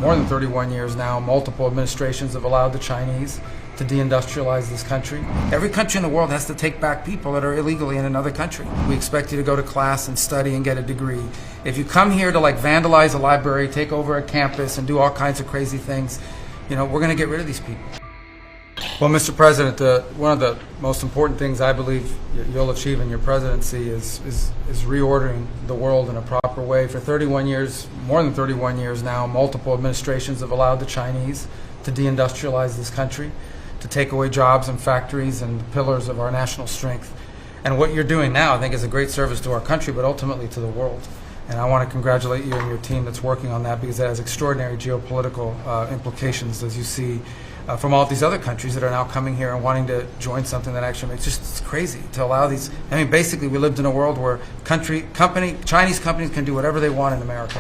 more than 31 years now, multiple administrations have allowed the Chinese to deindustrialize this country. Every country in the world has to take back people that are illegally in another country. We expect you to go to class and study and get a degree. If you come here to vandalize a library, take over a campus, and do all kinds of crazy things, we're going to get rid of these people. Well, Mr. President, one of the most important things I believe you'll achieve in your presidency is reordering the world in a proper way. For 31 years, more than 31 years now, multiple administrations have allowed the Chinese to deindustrialize this country, to take away jobs and factories and the pillars of our national strength. And what you're doing now, I think, is a great service to our country, but ultimately to the world. And I want to congratulate you and your team that's working on that, because it has extraordinary geopolitical implications, as you see, from all these other countries that are now coming here and wanting to join something that actually makes it's crazy to allow these. I mean, basically, we lived in a world where Chinese companies can do whatever they want in America.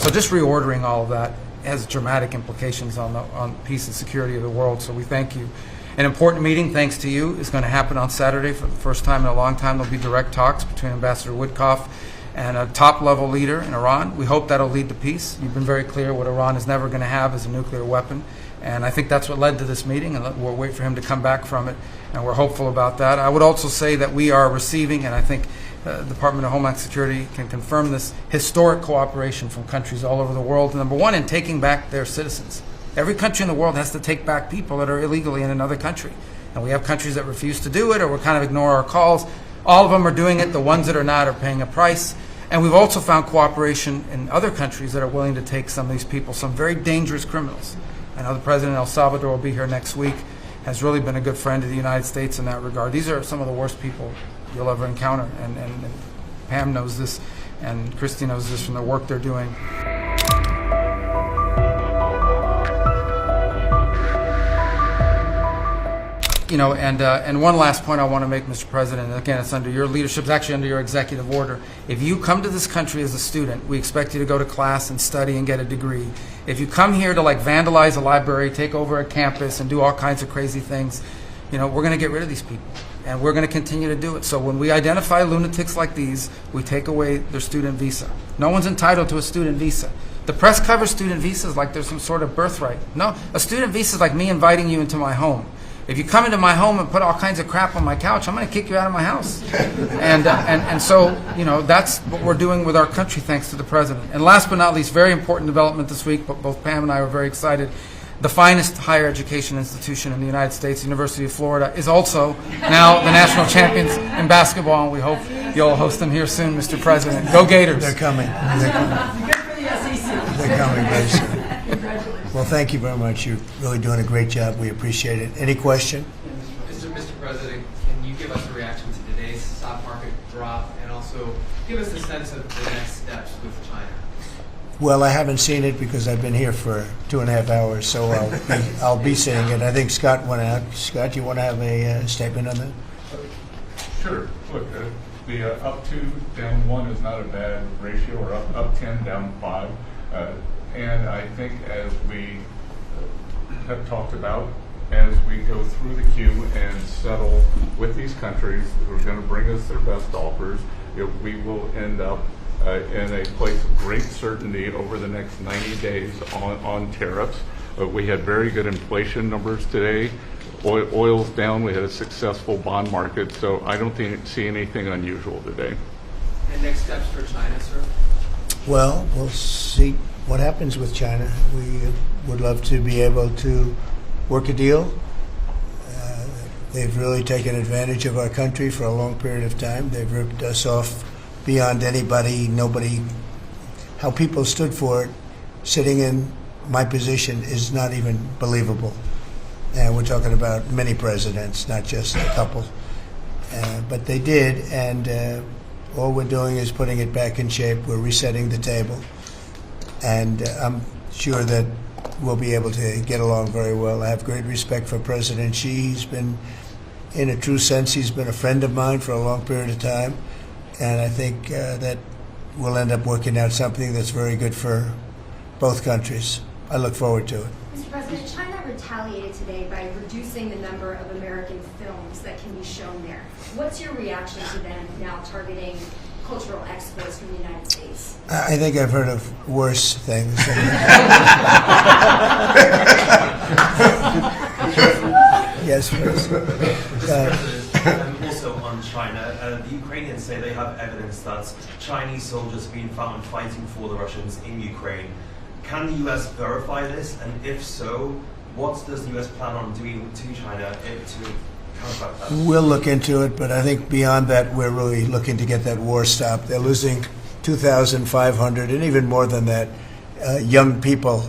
So just reordering all of that has dramatic implications on peace and security of the world. So we thank you. An important meeting, thanks to you, is going to happen on Saturday for the first time in a long time. There'll be direct talks between Ambassador Whitkoff and a top-level leader in Iran. We hope that'll lead to peace. You've been very clear what Iran is never going to have is a nuclear weapon. And I think that's what led to this meeting, and we'll wait for him to come back from it. And we're hopeful about that. I would also say that we are receiving, and I think the Department of Homeland Security can confirm this, historic cooperation from countries all over the world. Number one, in taking back their citizens. Every country in the world has to take back people that are illegally in another country. And we have countries that refuse to do it or will kind of ignore our calls. All of them are doing it. The ones that are not are paying a price. And we've also found cooperation in other countries that are willing to take some of these people, some very dangerous criminals. I know the President of El Salvador will be here next week, has really been a good friend of the United States in that regard. These are some of the worst people you'll ever encounter. And Pam knows this, and Christy knows this from the work they're doing. And one last point I want to make, Mr. President, and again, it's under your leadership, it's actually under your executive order. If you come to this country as a student, we expect you to go to class and study and get a degree. If you come here to vandalize a library, take over a campus, and do all kinds of crazy things, we're going to get rid of these people. And we're going to continue to do it. So when we identify lunatics like these, we take away their student visa. No one's entitled to a student visa. The press covers student visas like there's some sort of birthright. No, a student visa is like me inviting you into my home. If you come into my home and put all kinds of crap on my couch, I'm going to kick you out of my house. And so, that's what we're doing with our country, thanks to the President. And last but not least, very important development this week, but both Pam and I were very excited. The finest higher education institution in the United States, the University of Florida, is also now the national champions in basketball, and we hope you'll host them here soon, Mr. President. Go Gators. They're coming. They're coming. Good for the SEC. They're coming very soon. Congratulations. Well, thank you very much. You're really doing a great job. We appreciate it. Any question? Mr. President, can you give us a reaction to today's stock market drop, and also give us a sense of the next steps with China? Well, I haven't seen it because I've been here for 2.5 hours, so I'll be seeing it. I think Scott went out. Scott, you want to have a statement on that? Sure. Look, the up 2, down 1 is not a bad ratio, or up 10, down 5. And I think, as we have talked about, as we go through the queue and settle with these countries who are going to bring us their best offers, we will end up in a place of great certainty over the next 90 days on tariffs. We had very good inflation numbers today. Oil's down. We had a successful bond market. So I don't see anything unusual today. And next steps for China, sir? Well, we'll see what happens with China. We would love to be able to work a deal. They've really taken advantage of our country for a long period of time. They've ripped us off beyond anybody, nobody. How people stood for it, sitting in my position, is not even believable. And we're talking about many presidents, not just a couple. But they did, and all we're doing is putting it back in shape. We're resetting the table. And I'm sure that we'll be able to get along very well. I have great respect for President Xi. He's been, in a true sense, he's been a friend of mine for a long period of time. And I think that we'll end up working out something that's very good for both countries. I look forward to it. Mr. President, China retaliated today by reducing the number of American films that can be shown there. What's your reaction to them now targeting cultural exports from the United States? I think I've heard of worse things. Yes, please. Also on China, the Ukrainians say they have evidence that Chinese soldiers have been found fighting for the Russians in Ukraine. Can the US verify this? And if so, what does the US plan on doing to China to counteract that? We'll look into it, but I think beyond that, we're really looking to get that war stopped. They're losing 2,500 and even more than that young people.